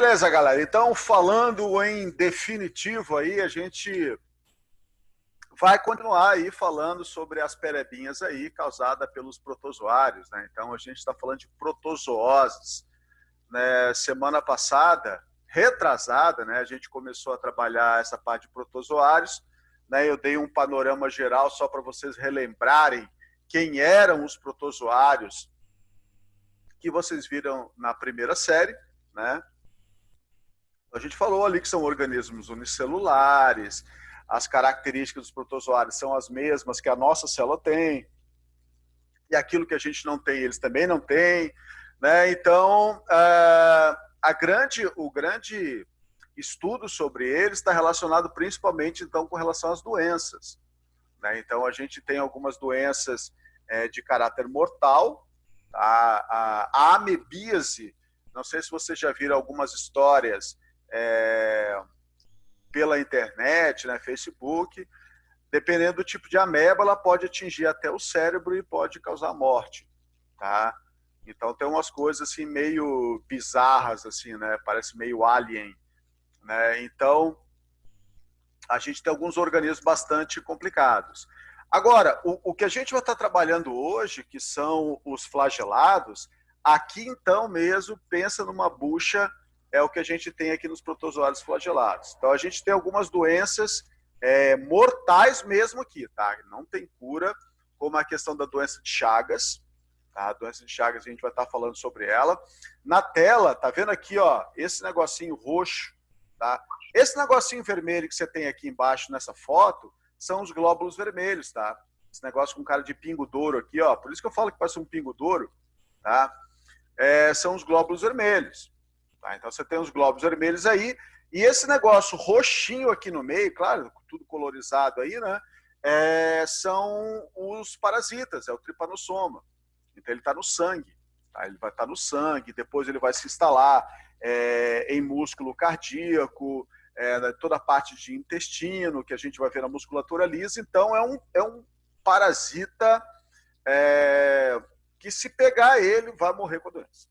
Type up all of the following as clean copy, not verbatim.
Beleza, galera. Então, falando em definitivo aí, a gente vai continuar aí falando sobre as perebinhas aí causadas pelos protozoários, né? Então, a gente está falando de protozooses, né? Semana passada, retrasada, né? A gente começou a trabalhar essa parte de protozoários, né? Eu dei um panorama geral só para vocês relembrarem quem eram os protozoários que vocês viram na primeira série, né? A gente falou ali que são organismos unicelulares, as características dos protozoários são as mesmas que a nossa célula tem, e aquilo que a gente não tem, eles também não têm, né? Então, o grande estudo sobre eles está relacionado principalmente, então, com relação às doenças, né? Então, a gente tem algumas doenças de caráter mortal, tá? A amebíase, não sei se vocês já viram algumas histórias pela internet, né, Facebook, dependendo do tipo de ameba, ela pode atingir até o cérebro e pode causar morte, tá? Então tem umas coisas assim meio bizarras assim, né? Parece meio alien, né? Então a gente tem alguns organismos bastante complicados. Agora, o que a gente vai estar trabalhando hoje, que são os flagelados, aqui então mesmo pensa numa bucha, é o que a gente tem aqui nos protozoários flagelados. Então a gente tem algumas doenças mortais mesmo aqui, tá? Não tem cura, como a questão da doença de Chagas, tá? A doença de Chagas a gente vai estar falando sobre ela. Na tela, tá vendo aqui, ó, esse negocinho roxo, tá? Esse negocinho vermelho que você tem aqui embaixo nessa foto são os glóbulos vermelhos, tá? Esse negócio com cara de pingo douro aqui, ó, por isso que eu falo que parece um pingo douro, tá? São os glóbulos vermelhos. Tá? Então você tem os glóbulos vermelhos aí, e esse negócio roxinho aqui no meio, claro, tudo colorizado aí, né? São os parasitas, é o tripanossoma. Então ele está no sangue, tá? Ele vai estar no sangue, depois ele vai se instalar em músculo cardíaco, toda a parte de intestino, que a gente vai ver na musculatura lisa. Então é um parasita que, se pegar ele, vai morrer com a doença.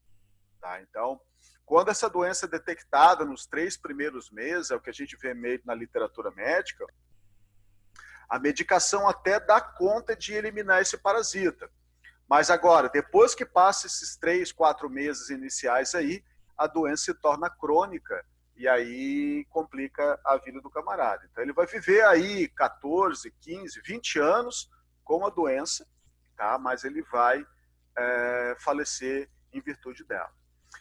Tá? Então, quando essa doença é detectada nos 3 primeiros meses, é o que a gente vê meio na literatura médica, a medicação até dá conta de eliminar esse parasita. Mas agora, depois que passa esses 3, 4 meses iniciais aí, a doença se torna crônica e aí complica a vida do camarada. Então ele vai viver aí 14, 15, 20 anos com a doença, tá? Mas ele vai falecer em virtude dela.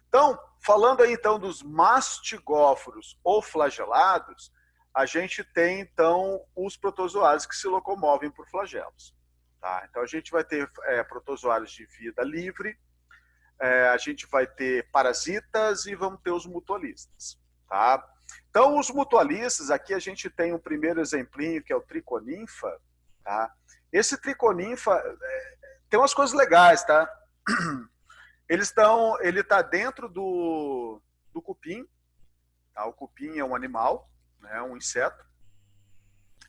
Então, falando aí então dos mastigóforos ou flagelados, a gente tem então os protozoários que se locomovem por flagelos. Tá? Então a gente vai ter protozoários de vida livre, a gente vai ter parasitas e vamos ter os mutualistas. Tá? Então os mutualistas, aqui a gente tem um primeiro exemplinho que é o triconinfa. Tá? Esse triconinfa tem umas coisas legais, tá? Ele está dentro do cupim, tá? O cupim é um animal, né? Um inseto.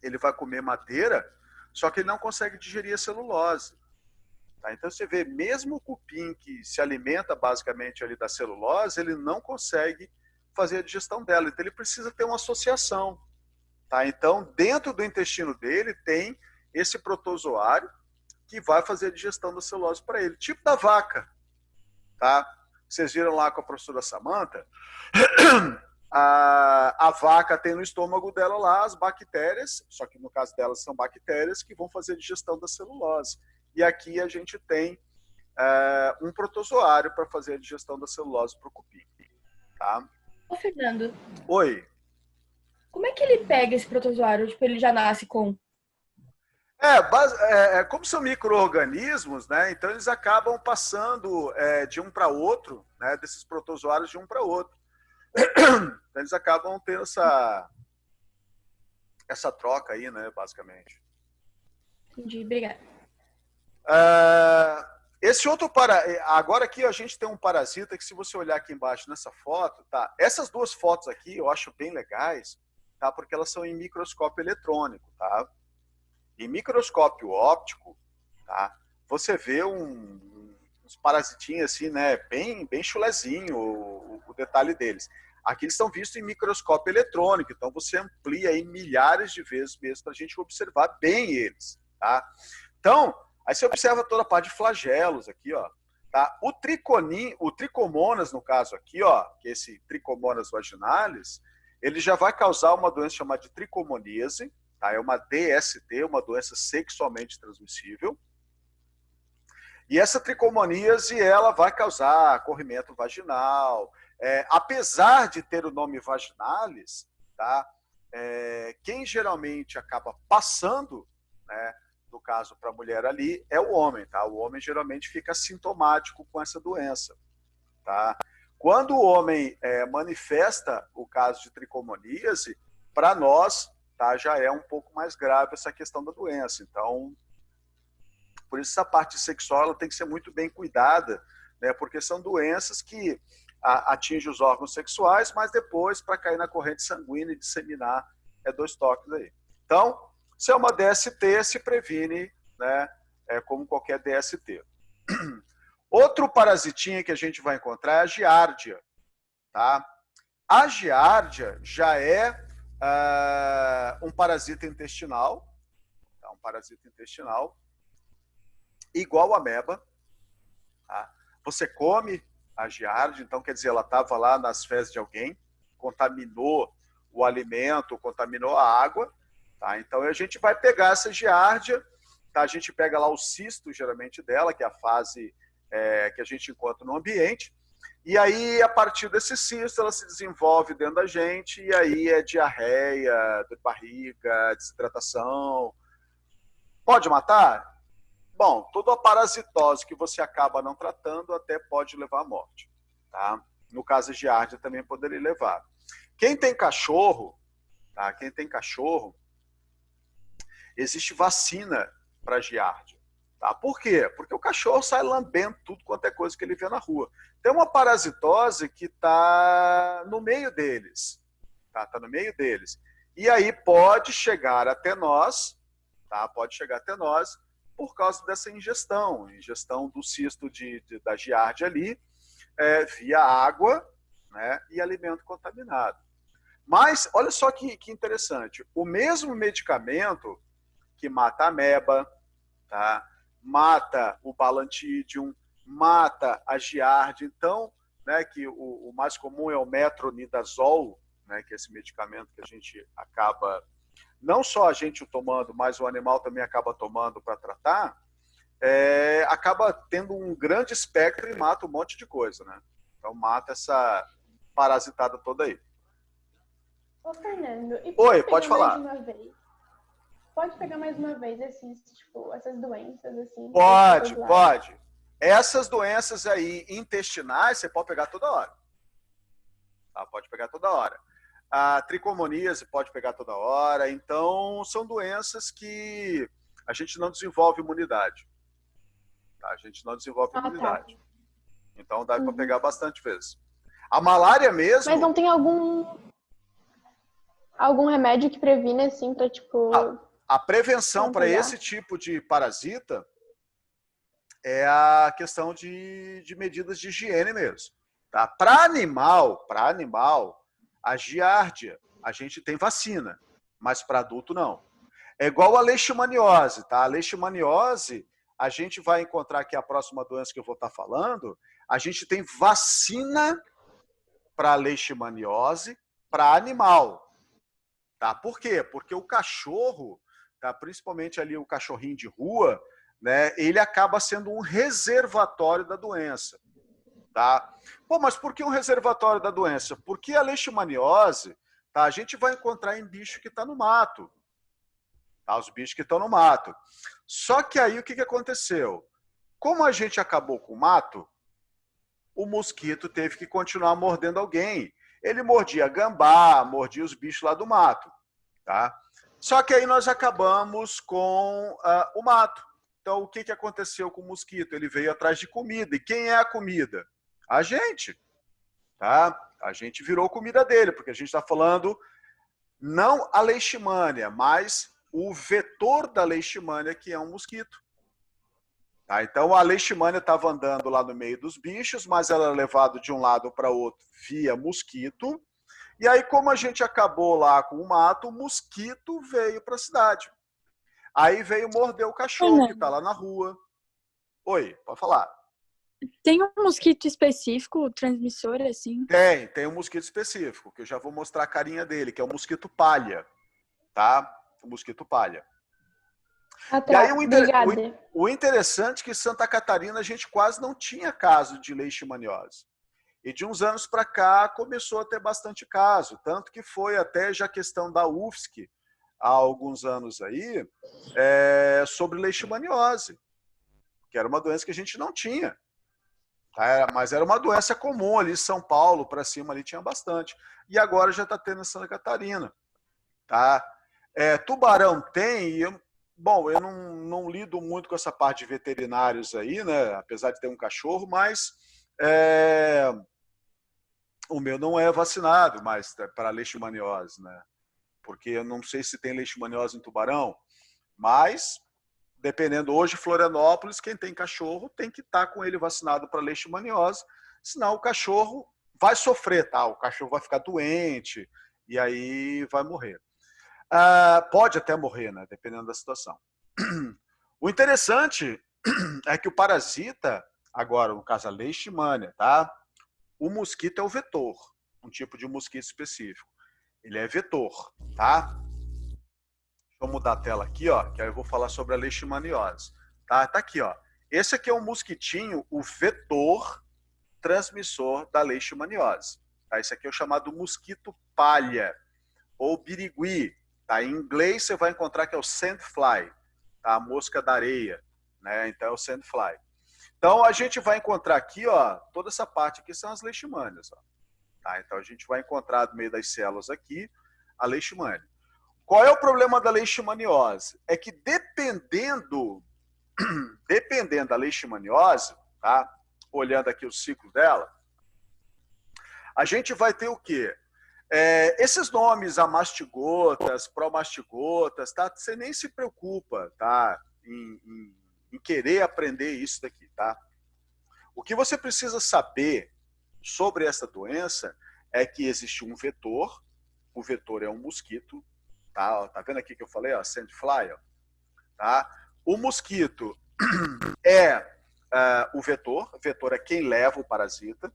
Ele vai comer madeira, só que ele não consegue digerir a celulose. Tá? Então você vê, mesmo o cupim que se alimenta basicamente ali da celulose, ele não consegue fazer a digestão dela. Então ele precisa ter uma associação. Tá? Então dentro do intestino dele tem esse protozoário que vai fazer a digestão da celulose para ele, tipo da vaca. Tá? Vocês viram lá com a professora Samantha, a vaca tem no estômago dela lá as bactérias, só que no caso delas são bactérias que vão fazer a digestão da celulose. E aqui a gente tem um protozoário para fazer a digestão da celulose para o cupim. Tá? Ô, Fernando, Oi. como é que ele pega esse protozoário? Tipo, ele já nasce com... Como são micro-organismos, né, então eles acabam passando de um para outro, né, desses protozoários de um para outro. Então eles acabam tendo essa troca aí, né, basicamente. Entendi, obrigada. Esse outro agora aqui a gente tem um parasita que, se você olhar aqui embaixo nessa foto, tá? Essas duas fotos aqui eu acho bem legais, tá? Porque elas são em microscópio eletrônico, tá? Em microscópio óptico, tá? Você vê uns parasitinhos assim, né? Bem chulezinho o detalhe deles. Aqui eles estão vistos em microscópio eletrônico, então você amplia aí milhares de vezes mesmo para a gente observar bem eles, tá? Então, aí você observa toda a parte de flagelos aqui, ó. Tá? O tricomonas, no caso aqui, ó, que é esse tricomonas vaginalis, ele já vai causar uma doença chamada de tricomoníase, tá? É uma DST, uma doença sexualmente transmissível. E essa tricomoníase, ela vai causar corrimento vaginal. Apesar de ter o nome vaginalis, tá? Quem geralmente acaba passando, né, no caso para a mulher ali, é o homem, tá? O homem geralmente fica sintomático com essa doença, tá? Quando o homem manifesta o caso de tricomoníase, para nós, tá, já é um pouco mais grave essa questão da doença. Então, por isso essa parte sexual ela tem que ser muito bem cuidada, né? Porque são doenças que atingem os órgãos sexuais, mas depois, para cair na corrente sanguínea e disseminar, 2 toques aí. Então, se é uma DST, se previne, né, como qualquer DST. Outro parasitinha que a gente vai encontrar é a giardia. Tá? A giardia já é um parasita intestinal, tá? Um parasita intestinal, igual a ameba. Tá? Você come a giardia, então quer dizer, ela estava lá nas fezes de alguém, contaminou o alimento, contaminou a água. Tá? Então a gente vai pegar essa giardia, tá? A gente pega lá o cisto, geralmente dela, que é a fase que a gente encontra no ambiente, e aí a partir desse cisto ela se desenvolve dentro da gente, e aí é diarreia, dor de barriga, desidratação. Pode matar? Bom, toda a parasitose que você acaba não tratando até pode levar à morte. Tá? No caso de giardia também poderia levar. Quem tem cachorro, tá? Quem tem cachorro, existe vacina para giardia. Tá? Por quê? Porque o cachorro sai lambendo tudo quanto é coisa que ele vê na rua. Tem uma parasitose que está no meio deles. Tá no meio deles. E aí pode chegar até nós, tá? Pode chegar até nós por causa dessa ingestão do cisto da giardia ali, via água, né, e alimento contaminado. Mas, olha só que interessante, o mesmo medicamento que mata a ameba, tá? Mata o balantidium, mata a giardia, então, né, que o mais comum é o metronidazol, né, que é esse medicamento que a gente acaba, não só a gente o tomando, mas o animal também acaba tomando para tratar, acaba tendo um grande espectro e mata um monte de coisa, né? Então mata essa parasitada toda aí. Ô, Fernando, e Oi, pode falar. Pode pegar mais uma vez essas doenças, assim? Pode. Essas doenças aí intestinais, você pode pegar toda hora. Tá? Pode pegar toda hora. A tricomoníase pode pegar toda hora. Então, são doenças que a gente não desenvolve imunidade. Tá? A gente não desenvolve imunidade. Tá. Então, dá para pegar bastante vezes. A malária mesmo... Mas não tem algum remédio que previne, assim, para, tipo... A prevenção para esse tipo de parasita é a questão de medidas de higiene mesmo. Tá? Para animal, a giardia, a gente tem vacina, mas para adulto não. É igual a leishmaniose, tá? A leishmaniose, a gente vai encontrar aqui a próxima doença que eu vou estar falando, a gente tem vacina para leishmaniose para animal. Tá? Por quê? Porque o cachorro, tá? Principalmente ali o cachorrinho de rua, né? Ele acaba sendo um reservatório da doença. Tá? Pô, mas por que um reservatório da doença? Porque a leishmaniose, tá? A gente vai encontrar em bicho que está no mato. Tá? Os bichos que estão no mato. Só que aí o que aconteceu? Como a gente acabou com o mato, o mosquito teve que continuar mordendo alguém. Ele mordia gambá, mordia os bichos lá do mato. Tá? Só que aí nós acabamos com o mato. Então, o que aconteceu com o mosquito? Ele veio atrás de comida. E quem é a comida? A gente. Tá? A gente virou comida dele, porque a gente está falando não a leishmania, mas o vetor da leishmania, que é um mosquito. Tá? Então, a leishmania estava andando lá no meio dos bichos, mas ela era levada de um lado para outro via mosquito, E aí, como a gente acabou lá com o mato, o mosquito veio para a cidade. Aí veio morder o cachorro que está lá na rua. Oi, pode falar. Tem um mosquito específico, transmissor, assim? Tem um mosquito específico, que eu já vou mostrar a carinha dele, que é o mosquito palha, tá? O mosquito palha. E aí o interessante é que em Santa Catarina a gente quase não tinha caso de leishmaniose. E de uns anos para cá começou a ter bastante caso, tanto que foi até já questão da UFSC há alguns anos aí, sobre leishmaniose, que era uma doença que a gente não tinha. Mas era uma doença comum ali em São Paulo, para cima ali tinha bastante. E agora já está tendo em Santa Catarina. Tá? Tubarão tem, e eu não lido muito com essa parte de veterinários aí, né? Apesar de ter um cachorro, mas o meu não é vacinado mais para leishmaniose, né? Porque eu não sei se tem leishmaniose em tubarão, mas dependendo, hoje Florianópolis, quem tem cachorro tem que estar com ele vacinado para leishmaniose, senão o cachorro vai sofrer, tá? O cachorro vai ficar doente e aí vai morrer. Pode até morrer, né? Dependendo da situação. O interessante é que o parasita, agora no caso a leishmania, tá? O mosquito é o vetor, um tipo de mosquito específico. Ele é vetor, tá? Deixa eu mudar a tela aqui, ó, que aí eu vou falar sobre a leishmaniose. Tá aqui, ó. Esse aqui é um mosquitinho, o vetor transmissor da leishmaniose. Tá? Esse aqui é o chamado mosquito palha, ou birigui. Tá? Em inglês você vai encontrar que é o sandfly, tá? A mosca da areia. Né? Então é o sandfly. Então a gente vai encontrar aqui, ó, toda essa parte aqui são as leishmanias. Ó. Tá? Então a gente vai encontrar no meio das células aqui a leishmania. Qual é o problema da leishmaniose? É que dependendo da leishmaniose, tá? Olhando aqui o ciclo dela, a gente vai ter o quê? Esses nomes, amastigotas, promastigotas, tá? Você nem se preocupa, tá? Em querer aprender isso daqui, tá? O que você precisa saber sobre essa doença é que existe um vetor, o vetor é um mosquito, tá vendo aqui que eu falei, ó, sandfly, ó, tá? O mosquito é o vetor é quem leva o parasita.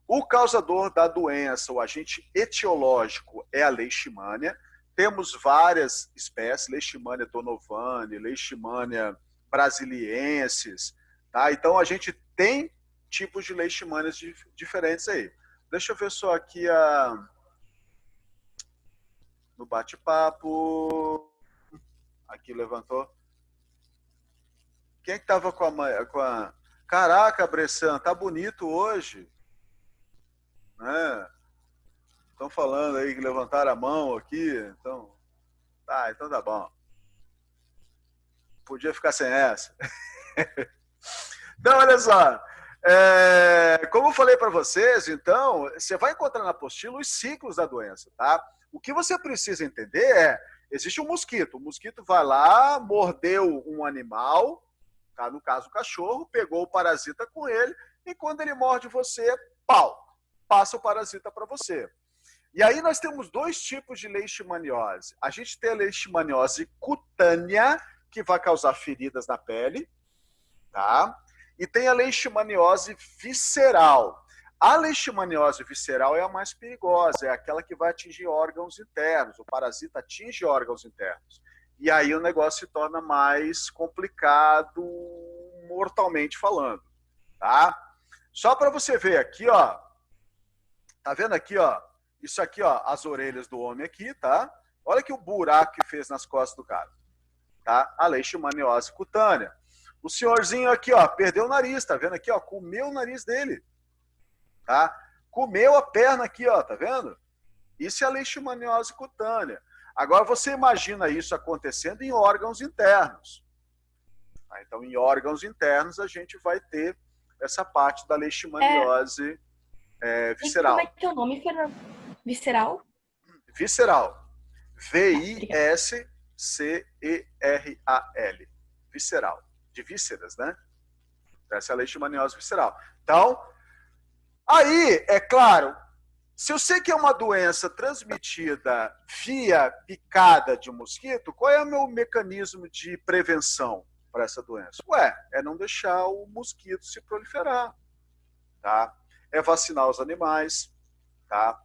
O causador da doença, o agente etiológico, é a leishmania. Temos várias espécies, leishmania donovani, leishmania brasiliensis, tá? Então a gente tem tipos de leishmanias diferentes aí. Deixa eu ver só aqui no bate-papo. Aqui levantou. Quem é que tava com a... Caraca, Bressan, tá bonito hoje. Né? Estão falando aí que levantaram a mão aqui. Então tá bom. Podia ficar sem essa. Então, olha só. Como eu falei para vocês, então, você vai encontrar na apostila os ciclos da doença, tá? O que você precisa entender existe um mosquito. O mosquito vai lá, mordeu um animal, tá? No caso o cachorro, pegou o parasita com ele, e quando ele morde você, pau, passa o parasita para você. E aí nós temos dois tipos de leishmaniose. A gente tem a leishmaniose cutânea, que vai causar feridas na pele, tá? E tem a leishmaniose visceral. A leishmaniose visceral é a mais perigosa, é aquela que vai atingir órgãos internos. O parasita atinge órgãos internos. E aí o negócio se torna mais complicado, mortalmente falando, tá? Só para você ver aqui, ó. Tá vendo aqui, ó? Isso aqui, ó, as orelhas do homem aqui, tá? Olha que o buraco que fez nas costas do cara, tá? A leishmaniose cutânea. O senhorzinho aqui, ó, perdeu o nariz, tá vendo aqui, ó? Comeu o nariz dele, tá? Comeu a perna aqui, ó, tá vendo? Isso é a leishmaniose cutânea. Agora você imagina isso acontecendo em órgãos internos. Tá? Então, em órgãos internos, a gente vai ter essa parte da leishmaniose visceral. E como é que é o nome, Fernando? Visceral? Visceral. V-I-S-C-E-R-A-L. Visceral. De vísceras, né? Essa é a leishmaniose visceral. Então, aí, é claro, Se eu sei que é uma doença transmitida via picada de mosquito, qual é o meu mecanismo de prevenção para essa doença? Ué, é não deixar o mosquito se proliferar, tá? É vacinar os animais, tá?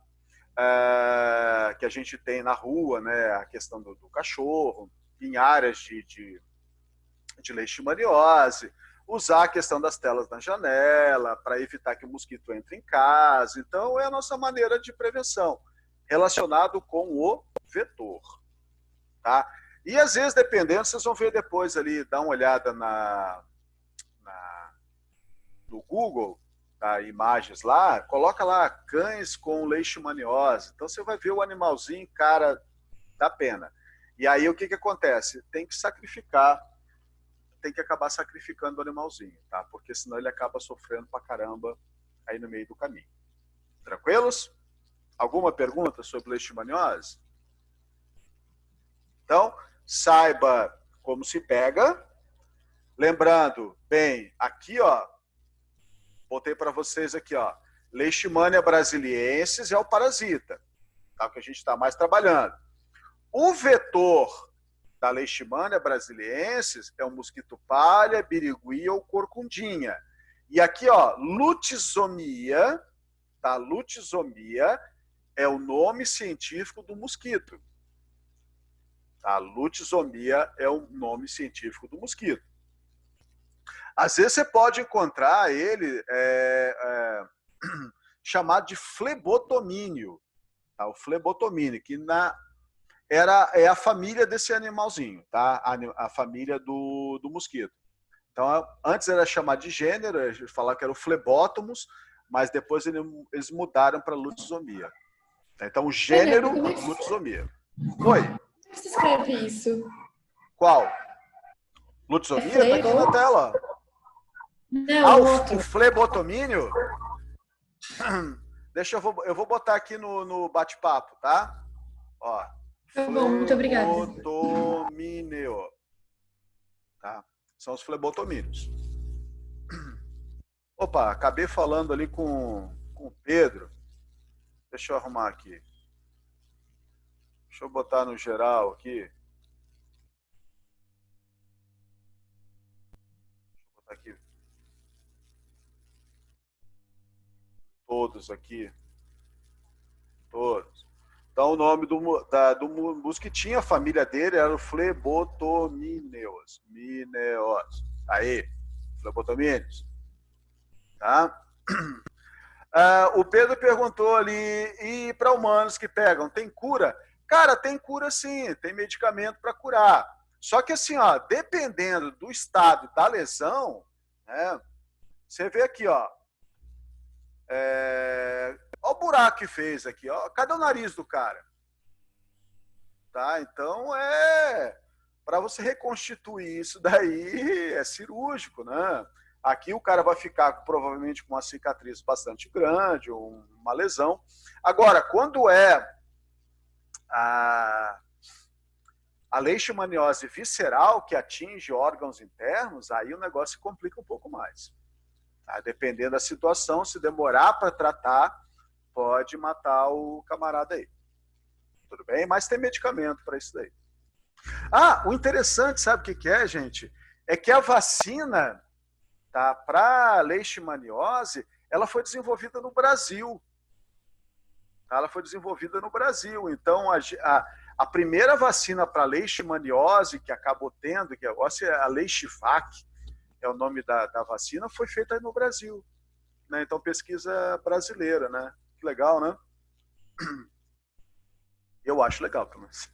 Que a gente tem na rua, né? A questão do cachorro, em áreas de leishmaniose, usar a questão das telas na janela para evitar que o mosquito entre em casa. Então, é a nossa maneira de prevenção, relacionado com o vetor. Tá? E, às vezes, dependendo, vocês vão ver depois ali, dá uma olhada no Google, tá? Imagens lá, coloca lá cães com leishmaniose. Então, você vai ver o animalzinho, cara, dá pena. E aí, o que acontece? Tem que sacrificar, tem que acabar sacrificando o animalzinho, tá? Porque senão ele acaba sofrendo pra caramba aí no meio do caminho. Tranquilos? Alguma pergunta sobre leishmaniose? Então, saiba como se pega. Lembrando, bem, aqui, ó, botei para vocês aqui, ó, Leishmania brasiliensis é o parasita, tá? Que a gente está mais trabalhando. O vetor da Leishmania brasiliensis é o mosquito palha, birigui ou corcundinha. E aqui, ó, lutisomia, tá? Lutisomia é o nome científico do mosquito. Tá? Lutisomia é o nome científico do mosquito. Às vezes você pode encontrar ele chamado de flebotomínio, tá? O flebotomínio, que é a família desse animalzinho, tá? A família do mosquito. Então, antes era chamado de gênero, a gente falava que era o flebótomos, mas depois eles mudaram para lutisomia. Então, o gênero, lutisomia. Oi? Como você escreve isso? Qual? Lutisomia? Tá aqui na tela. Não, O flebotomínio? Deixa eu vou botar aqui no bate-papo, tá? Ó. Tá bom, muito obrigada. Flebotomínio. Tá? São os flebotomínios. Opa, acabei falando ali com o Pedro. Deixa eu arrumar aqui. Deixa eu botar no geral aqui. Deixa eu botar aqui. Todos aqui. Todos. Então, o nome do mosquitinho, a família dele era o Flebotomíneos. Aí, Flebotomíneos. Tá? O Pedro perguntou ali, e para humanos que pegam, tem cura? Cara, tem cura sim, tem medicamento para curar. Só que assim, ó, dependendo do estado da lesão, né, você vê aqui, ó, olha o buraco que fez aqui, ó. Cadê o nariz do cara? Tá? Então, para você reconstituir isso daí, é cirúrgico, né? Aqui o cara vai ficar provavelmente com uma cicatriz bastante grande, uma lesão. Agora, quando é a leishmaniose visceral que atinge órgãos internos, aí o negócio se complica um pouco mais. Tá? Dependendo da situação, se demorar para tratar, pode matar o camarada aí. Tudo bem? Mas tem medicamento para isso daí. O interessante, sabe o que é, gente? É que a vacina, tá, para leishmaniose, ela foi desenvolvida no Brasil. Tá? Ela foi desenvolvida no Brasil. Então, a primeira vacina para leishmaniose que acabou tendo, que é a Leishvac, é o nome da vacina, foi feita no Brasil. Né? Então, pesquisa brasileira, né? Que legal, né? Eu acho legal, pelo menos.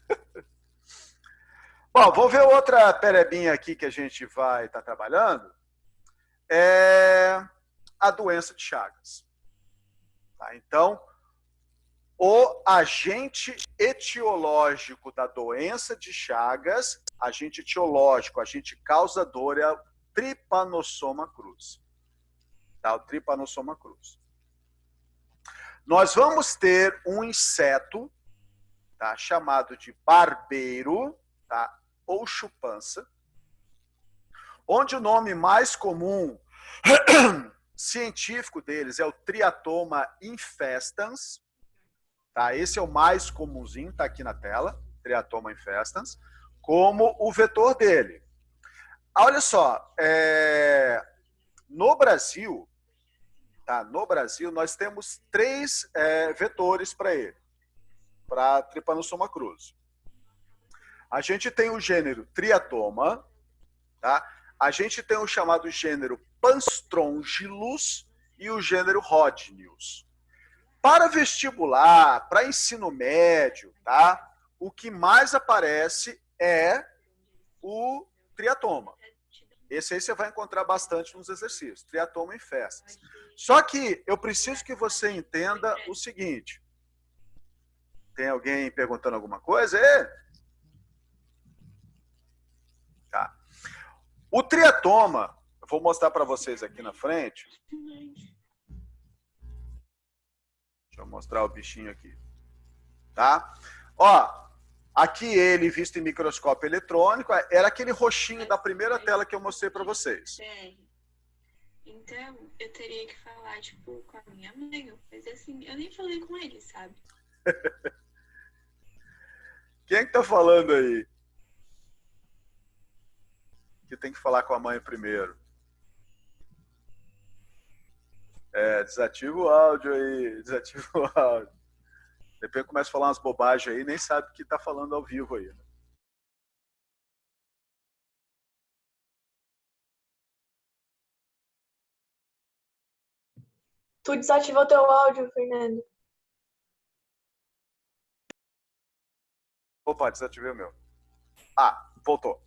Bom, vamos ver outra perebinha aqui que a gente vai estar trabalhando. É a doença de Chagas. Tá? Então, o agente etiológico da doença de Chagas, agente etiológico, agente causador é o Trypanosoma cruzi. Tá? O Trypanosoma cruzi. Nós vamos ter um inseto, tá, chamado de barbeiro, tá, ou chupança, onde o nome mais comum científico deles é o Triatoma infestans, Tá? Esse é o mais comumzinho, está aqui na tela, triatoma infestans, como o vetor dele. Olha só, no Brasil, tá? No Brasil, nós temos 3 vetores para ele, para Trypanosoma cruzi. A gente tem o gênero Triatoma, tá? A gente tem o chamado gênero Panstrongylus e o gênero Rhodnius. Para vestibular, para ensino médio, tá? O que mais aparece é o triatoma. Esse aí você vai encontrar bastante nos exercícios, triatoma infestans. Só que eu preciso que você entenda o seguinte. Tem alguém perguntando alguma coisa? Tá. O triatoma, eu vou mostrar para vocês aqui na frente. Deixa eu mostrar o bichinho aqui. Tá? Ó, aqui ele visto em microscópio eletrônico, era aquele roxinho da primeira tela que eu mostrei para vocês. Então, eu teria que falar, tipo, com a minha mãe, mas assim, eu nem falei com ele, sabe? Quem é que tá falando aí? Que tem que falar com a mãe primeiro. Desativa o áudio aí, desativa o áudio. Depois começa a falar umas bobagens aí, nem sabe o que tá falando ao vivo aí, né? Tu desativou teu áudio, Fernando. Opa, desativei o meu. Voltou.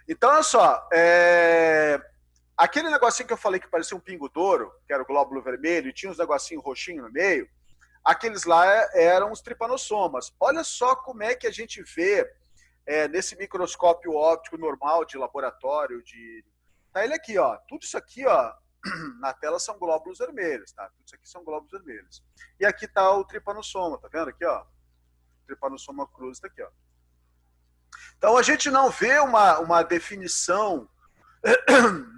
Então, olha só. Aquele negocinho que eu falei que parecia um pingo d'ouro, que era o glóbulo vermelho, e tinha uns negocinhos roxinhos no meio, aqueles lá eram os tripanossomas. Olha só como é que a gente vê nesse microscópio óptico normal de laboratório. Tá ele aqui, ó. Tudo isso aqui, ó, na tela são glóbulos vermelhos, tá? Tudo isso aqui são glóbulos vermelhos. E aqui tá o tripanossoma, tá vendo aqui, ó? O Trypanosoma cruzi tá aqui, ó. Então a gente não vê uma definição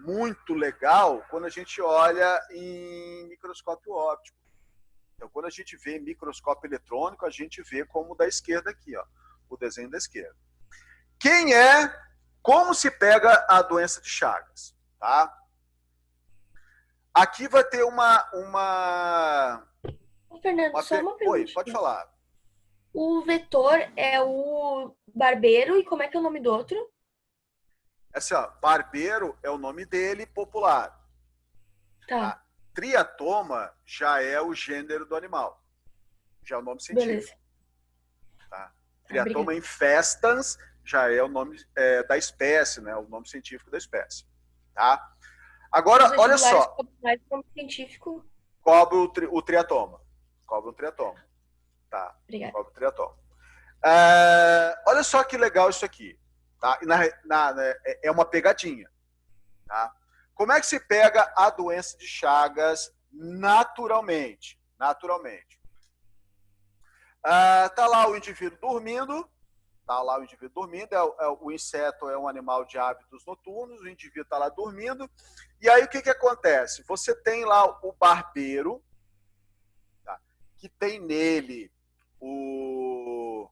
muito legal quando a gente olha em microscópio óptico. Então, quando a gente vê em microscópio eletrônico, a gente vê como o da esquerda aqui, ó, o desenho da esquerda. Como se pega a doença de Chagas, tá? Aqui vai ter Fernando, só uma pergunta. Oi, pode falar. O vetor é o barbeiro e como é que é o nome do outro? Assim, ó, barbeiro é o nome dele popular. Tá. Triatoma já é o gênero do animal. Já é o nome científico. Beleza. Tá? Triatoma infestans já é o nome da espécie, né? O nome científico da espécie. Tá? Agora, olha só. Mais nome científico. Cobre o triatoma. Cobre o triatoma. Tá? Obrigada. Cobre o triatoma. Olha só que legal isso aqui. Tá? É uma pegadinha. Tá? Como é que se pega a doença de Chagas naturalmente? Naturalmente. Tá lá o indivíduo dormindo. Tá lá o indivíduo dormindo. O inseto é um animal de hábitos noturnos. O indivíduo está lá dormindo. E aí o que acontece? Você tem lá o barbeiro, tá? Que tem nele o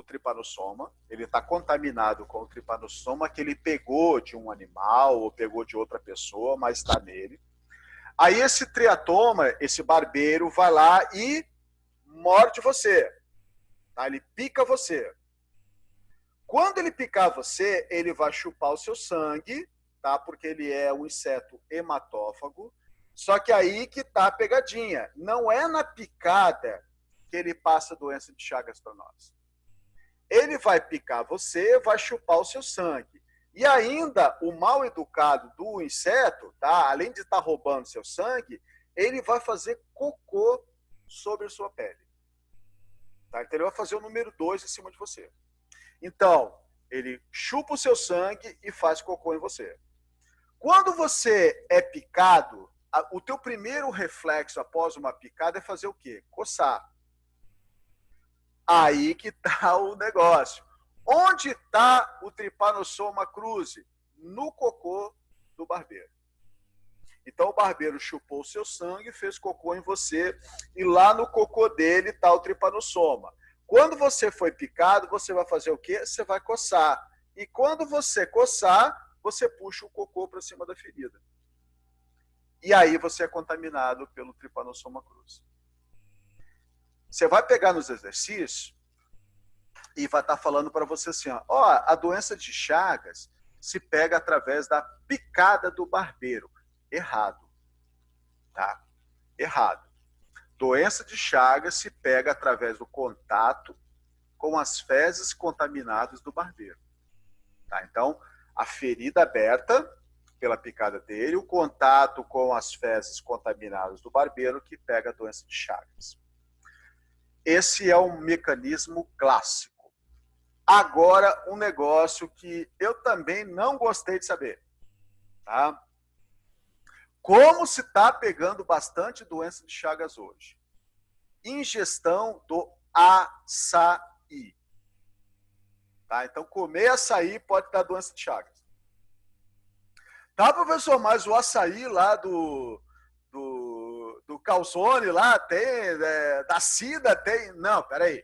tripanossoma, ele está contaminado com o tripanossoma que ele pegou de um animal ou pegou de outra pessoa, mas está nele. Aí esse triatoma, esse barbeiro, vai lá e morde você. Tá? Ele pica você. Quando ele picar você, ele vai chupar o seu sangue, tá? Porque ele é um inseto hematófago. Só que aí que tá a pegadinha. Não é na picada que ele passa a doença de Chagas para nós. Ele vai picar você, vai chupar o seu sangue. E ainda, o mal educado do inseto, tá? Além de estar roubando seu sangue, ele vai fazer cocô sobre a sua pele. Tá? Então, ele vai fazer o número 2 em cima de você. Então, ele chupa o seu sangue e faz cocô em você. Quando você é picado, o teu primeiro reflexo após uma picada é fazer o quê? Coçar. Aí que está o negócio. Onde está o Trypanosoma cruzi? No cocô do barbeiro. Então o barbeiro chupou o seu sangue, fez cocô em você, e lá no cocô dele está o tripanossoma. Quando você foi picado, você vai fazer o quê? Você vai coçar. E quando você coçar, você puxa o cocô para cima da ferida. E aí você é contaminado pelo Trypanosoma cruzi. Você vai pegar nos exercícios e vai estar falando para você assim, ó, a doença de Chagas se pega através da picada do barbeiro. Errado. Tá? Errado. Doença de Chagas se pega através do contato com as fezes contaminadas do barbeiro. Tá? Então, a ferida aberta pela picada dele, o contato com as fezes contaminadas do barbeiro que pega a doença de Chagas. Esse é um mecanismo clássico. Agora, um negócio que eu também não gostei de saber. Tá? Como se está pegando bastante doença de Chagas hoje? Ingestão do açaí. Tá? Então, comer açaí pode dar doença de Chagas. Tá, professor, mas o açaí lá do calzone lá tem, da sida tem... Não, peraí.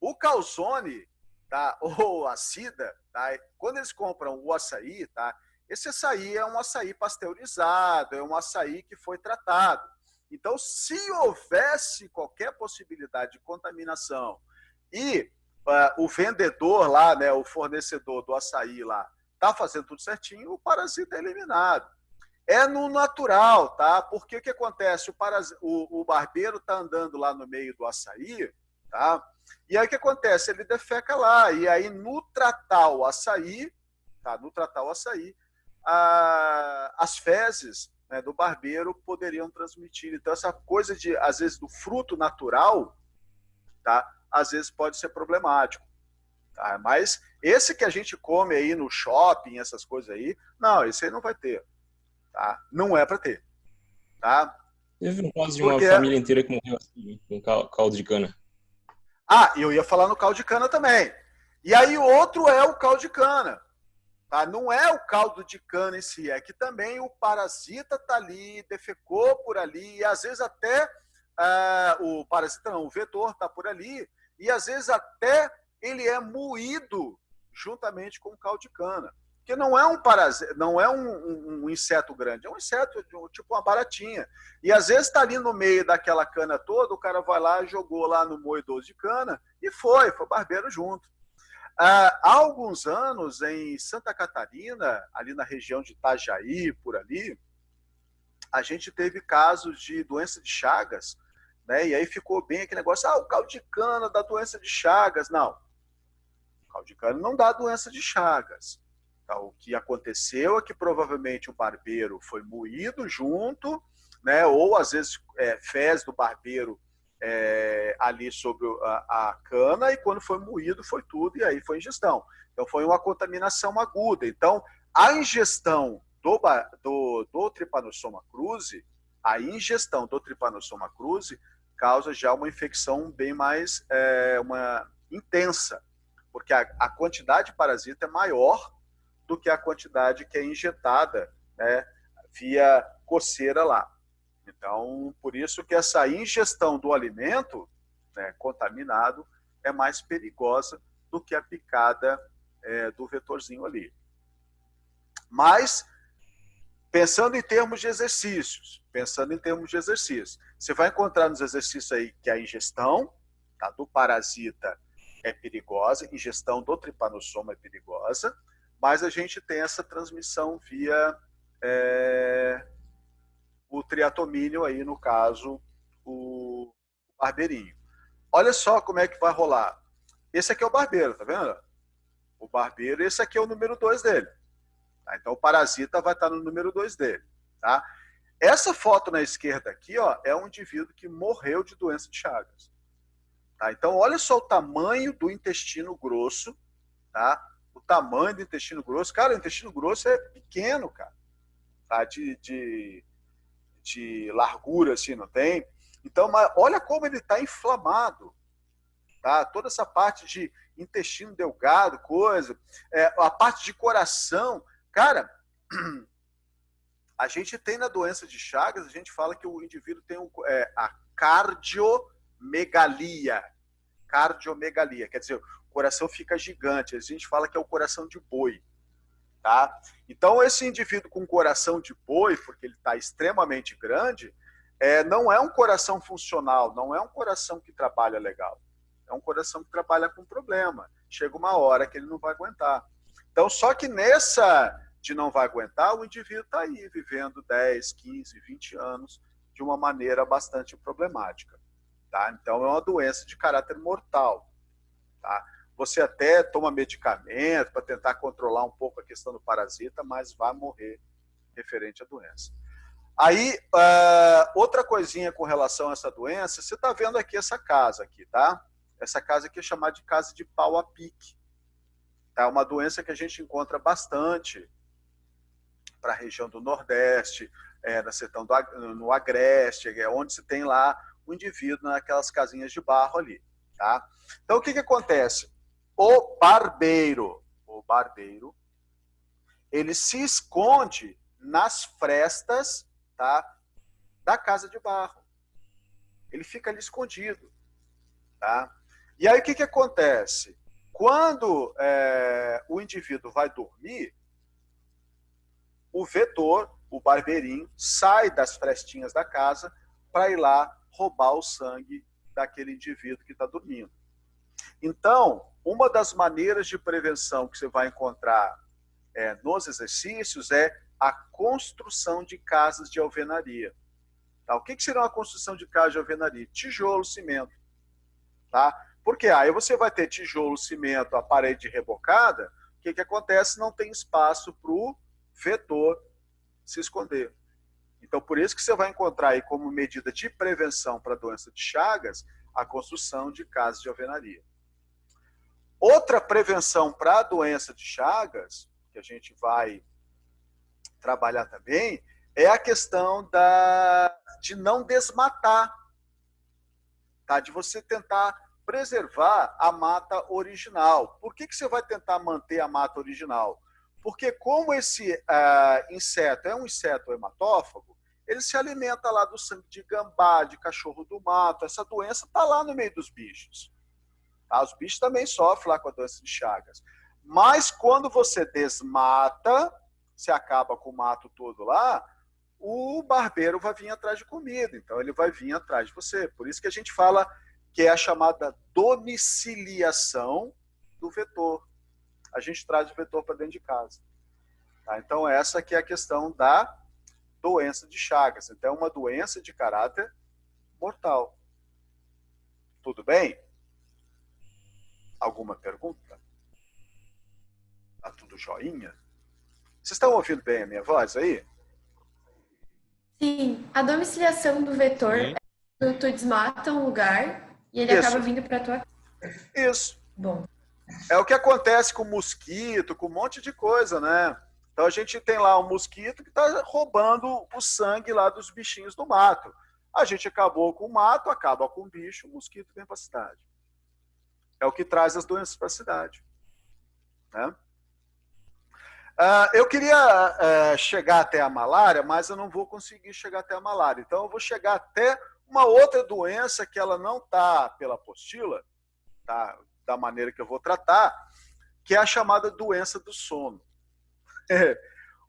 O calzone, tá, ou a sida, tá, quando eles compram o açaí, tá, esse açaí é um açaí pasteurizado, é um açaí que foi tratado. Então, se houvesse qualquer possibilidade de contaminação e o vendedor lá, né, o fornecedor do açaí lá, está fazendo tudo certinho, o parasita é eliminado. É no natural, tá? Porque o que acontece? O barbeiro está andando lá no meio do açaí, tá? E aí o que acontece? Ele defeca lá. E aí, no tratar o açaí, tá? No tratar o açaí, as fezes, né, do barbeiro poderiam transmitir. Então, essa coisa de, às vezes, do fruto natural, tá? Às vezes pode ser problemático. Tá? Mas esse que a gente come aí no shopping, essas coisas aí, não, esse aí não vai ter. Tá? Não é para ter. Tá? Teve um caso de uma família inteira que morreu assim, com caldo de cana. Ah, eu ia falar no caldo de cana também. E aí o outro é o caldo de cana. Tá? Não é o caldo de cana em si, é que também o parasita está ali, defecou por ali, e às vezes até o parasita não, o vetor está por ali, e às vezes até ele é moído juntamente com o caldo de cana. Porque não é um parasita, não é um inseto grande, é um inseto tipo uma baratinha. E às vezes está ali no meio daquela cana toda, o cara vai lá, jogou lá no moedor de cana e foi barbeiro junto. Há alguns anos, em Santa Catarina, ali na região de Itajaí, por ali, a gente teve casos de doença de Chagas, né? E aí ficou bem aquele negócio, o caldo de cana dá doença de Chagas. Não, o caldo de cana não dá doença de Chagas. Tá? O que aconteceu é que provavelmente o barbeiro foi moído junto, né? Ou às vezes fezes do barbeiro ali sobre a cana, e quando foi moído foi tudo, e aí foi ingestão. Então foi uma contaminação aguda. Então a ingestão do Trypanosoma cruzi, a ingestão do Trypanosoma cruzi causa já uma infecção bem mais intensa, porque a quantidade de parasita é maior do que a quantidade que é injetada, né, via coceira lá. Então, por isso que essa ingestão do alimento, né, contaminado é mais perigosa do que a picada do vetorzinho ali. Mas, pensando em termos de exercícios, você vai encontrar nos exercícios aí que a ingestão, tá, do parasita é perigosa, ingestão do Trypanosoma é perigosa, mas a gente tem essa transmissão via o triatomínio aí, no caso, o barbeirinho. Olha só como é que vai rolar. Esse aqui é o barbeiro, tá vendo? O barbeiro, esse aqui é o número 2 dele. Tá? Então o parasita vai estar no número 2 dele. Tá? Essa foto na esquerda aqui, ó, é um indivíduo que morreu de doença de Chagas. Tá? Então olha só o tamanho do intestino grosso, tá? O tamanho do intestino grosso. Cara, o intestino grosso é pequeno, cara. Tá? De largura, assim, não tem? Então, mas olha como ele está inflamado. Tá? Toda essa parte de intestino delgado, coisa, a parte de coração. Cara, A gente tem na doença de Chagas, a gente fala que o indivíduo tem a cardiomegalia. Cardiomegalia, quer dizer, o coração fica gigante. A gente fala que é o coração de boi. Tá? Então, esse indivíduo com coração de boi, porque ele está extremamente grande, não é um coração funcional, não é um coração que trabalha legal. É um coração que trabalha com problema. Chega uma hora que ele não vai aguentar. Então, só que nessa de não vai aguentar, o indivíduo está aí vivendo 10, 15, 20 anos de uma maneira bastante problemática. Tá? Então, é uma doença de caráter mortal. Tá? Você até toma medicamento para tentar controlar um pouco a questão do parasita, mas vai morrer referente à doença. Aí, outra coisinha com relação a essa doença, você está vendo aqui essa casa aqui, tá? Essa casa aqui é chamada de casa de pau a pique. É uma doença que a gente encontra bastante para a região do Nordeste, no Agreste, onde se tem lá o indivíduo naquelas casinhas de barro ali. Tá? Então, o que acontece? O barbeiro, ele se esconde nas frestas, tá, da casa de barro. Ele fica ali escondido. Tá? E aí, o que acontece? Quando o indivíduo vai dormir, o vetor, o barbeirinho, sai das frestinhas da casa para ir lá roubar o sangue daquele indivíduo que está dormindo. Então, uma das maneiras de prevenção que você vai encontrar nos exercícios é a construção de casas de alvenaria. Tá? O que seria uma construção de casa de alvenaria? Tijolo, cimento. Tá? Porque aí você vai ter tijolo, cimento, a parede rebocada, o que acontece? Não tem espaço para o vetor se esconder. Então, por isso que você vai encontrar aí como medida de prevenção para a doença de Chagas, a construção de casas de alvenaria. Outra prevenção para a doença de Chagas, que a gente vai trabalhar também, é a questão de não desmatar, tá? De você tentar preservar a mata original. Por que você vai tentar manter a mata original? Porque como esse inseto é um inseto hematófago, ele se alimenta lá do sangue de gambá, de cachorro do mato. Essa doença está lá no meio dos bichos. Tá? Os bichos também sofrem lá com a doença de Chagas. Mas quando você desmata, você acaba com o mato todo lá, o barbeiro vai vir atrás de comida. Então ele vai vir atrás de você. Por isso que a gente fala que é a chamada domiciliação do vetor. A gente traz o vetor para dentro de casa. Tá? Então essa aqui é a questão da doença de Chagas. Então é uma doença de caráter mortal. Tudo bem? Alguma pergunta? Tá tudo joinha? Vocês estão ouvindo bem a minha voz aí? Sim, a domiciliação do vetor é quando tu desmata um lugar e ele acaba vindo para tua casa. Isso. Bom. É o que acontece com mosquito, com um monte de coisa, né? Então a gente tem lá um mosquito que está roubando o sangue lá dos bichinhos do mato. A gente acabou com o mato, acaba com o bicho, o mosquito vem para a cidade. É o que traz as doenças para a cidade. Né? Eu queria chegar até a malária, mas eu não vou conseguir chegar até a malária. Então eu vou chegar até uma outra doença que ela não está pela apostila, tá? Da maneira que eu vou tratar, que é a chamada doença do sono.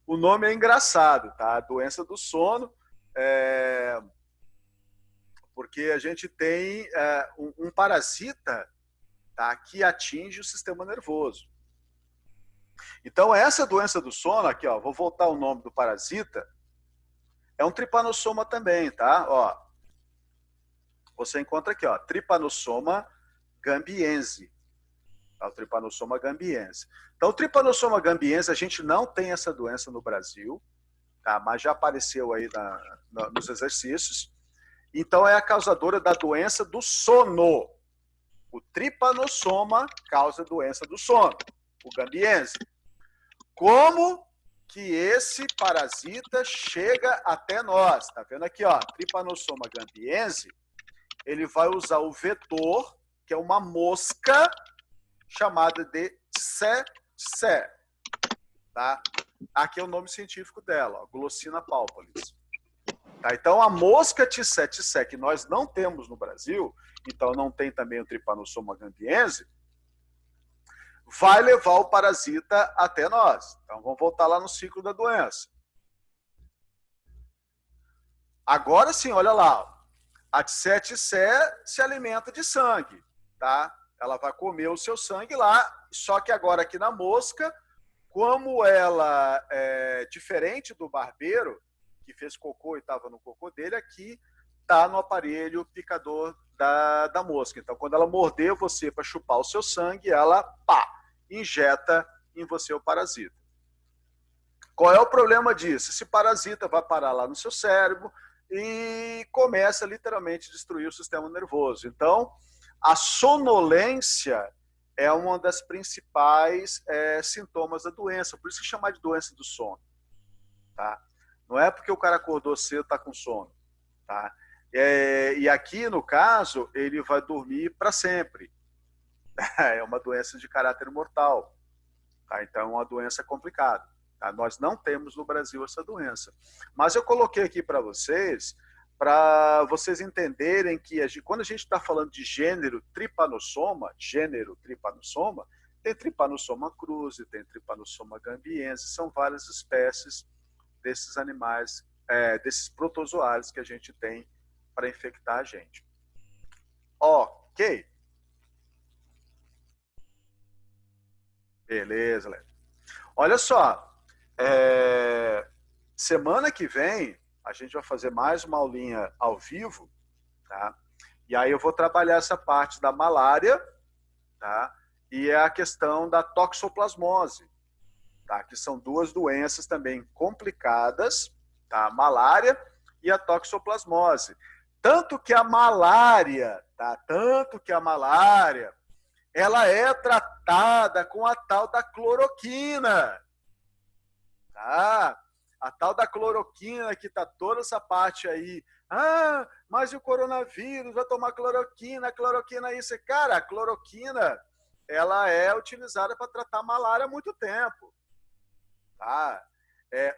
O nome é engraçado, tá? A doença do sono, porque a gente tem um parasita, tá, que atinge o sistema nervoso. Então, essa doença do sono, aqui, ó, vou voltar o nome do parasita, é um tripanossoma também, tá? Ó, você encontra aqui, ó, Trypanosoma gambiense. Tá? O Trypanosoma gambiense. Então, o Trypanosoma gambiense, a gente não tem essa doença no Brasil, tá? Mas já apareceu aí nos exercícios. Então, é a causadora da doença do sono. O Trypanosoma causa doença do sono, o gambiense. Como que esse parasita chega até nós? Tá vendo aqui, ó, Trypanosoma gambiense, ele vai usar o vetor, que é uma mosca chamada de tsetse, tá? Aqui é o nome científico dela, ó, Glossina palpalis. Tá? Então, a mosca T7C, que nós não temos no Brasil, então não tem também o Trypanosoma gambiense, vai levar o parasita até nós. Então, vamos voltar lá no ciclo da doença. Agora sim, olha lá. A T7C se alimenta de sangue, tá? Ela vai comer o seu sangue lá, só que agora aqui na mosca, como ela é diferente do barbeiro, que fez cocô e estava no cocô dele, aqui está no aparelho picador da mosca. Então, quando ela morder você para chupar o seu sangue, ela, pá, injeta em você o parasita. Qual é o problema disso? Esse parasita vai parar lá no seu cérebro e começa literalmente a destruir o sistema nervoso. Então, a sonolência é uma das principais sintomas da doença, por isso que chama de doença do sono. Tá? Não é porque o cara acordou cedo e está com sono. Tá? E aqui, no caso, ele vai dormir para sempre. É uma doença de caráter mortal. Tá? Então, é uma doença complicada. Tá? Nós não temos no Brasil essa doença. Mas eu coloquei aqui para vocês entenderem que quando a gente está falando de gênero Trypanosoma, tem Trypanosoma cruzi, tem Trypanosoma gambiense, são várias espécies desses animais, desses protozoários que a gente tem para infectar a gente. Ok. Beleza, Léo. Olha só, semana que vem a gente vai fazer mais uma aulinha ao vivo, tá? E aí eu vou trabalhar essa parte da malária, tá? E a questão da toxoplasmose, tá? Que são duas doenças também complicadas, tá? A malária e a toxoplasmose. Tanto que a malária, tá? Ela é tratada com a tal da cloroquina, tá? A tal da cloroquina, que tá toda essa parte aí. Ah, mas e o coronavírus? Vai tomar cloroquina, isso. Cara, a cloroquina, ela é utilizada para tratar malária há muito tempo. Tá?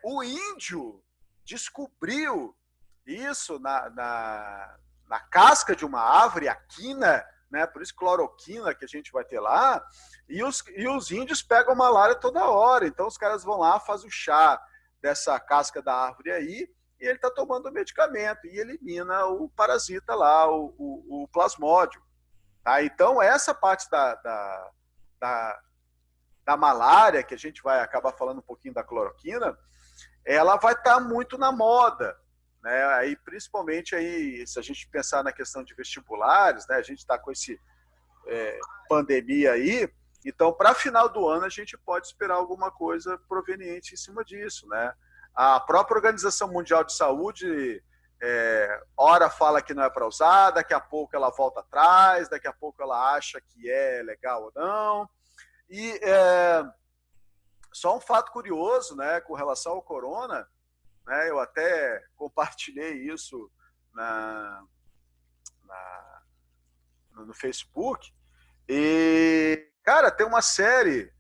O índio descobriu isso na casca de uma árvore, a quina, né? Por isso cloroquina que a gente vai ter lá. E os índios pegam malária toda hora. Então os caras vão lá, fazem o chá dessa casca da árvore aí, e ele está tomando o medicamento e elimina o parasita lá, o plasmódio. Tá? Então, essa parte da malária, que a gente vai acabar falando um pouquinho da cloroquina, ela vai estar muito na moda. Né? Aí, principalmente, aí, se a gente pensar na questão de vestibulares, né? A gente está com esse pandemia aí, então, para final do ano, a gente pode esperar alguma coisa proveniente em cima disso, né? A própria Organização Mundial de Saúde, ora fala que não é para usar, daqui a pouco ela volta atrás, daqui a pouco ela acha que é legal ou não. E só um fato curioso, né, com relação ao corona, né, eu até compartilhei isso no Facebook, e cara, tem uma série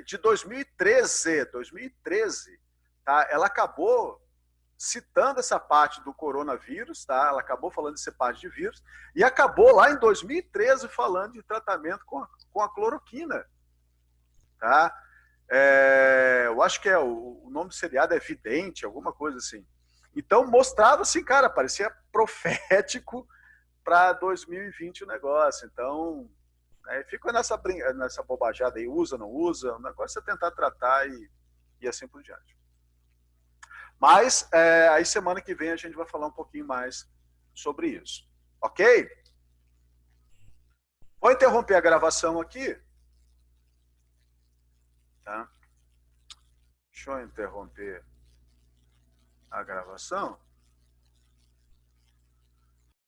de 2013, tá? Ela acabou citando essa parte do coronavírus, tá? Ela acabou falando dessa parte de vírus, e acabou lá em 2013 falando de tratamento com a cloroquina. Tá? Eu acho que o nome do seriado é Vidente, alguma coisa assim. Então mostrava assim, cara, parecia profético para 2020 o negócio. Então, fica nessa bobajada aí, usa, não usa, o negócio é tentar tratar e assim por diante. Mas aí semana que vem a gente vai falar um pouquinho mais sobre isso. Ok? Vou interromper a gravação aqui. Tá? Deixa eu interromper a gravação.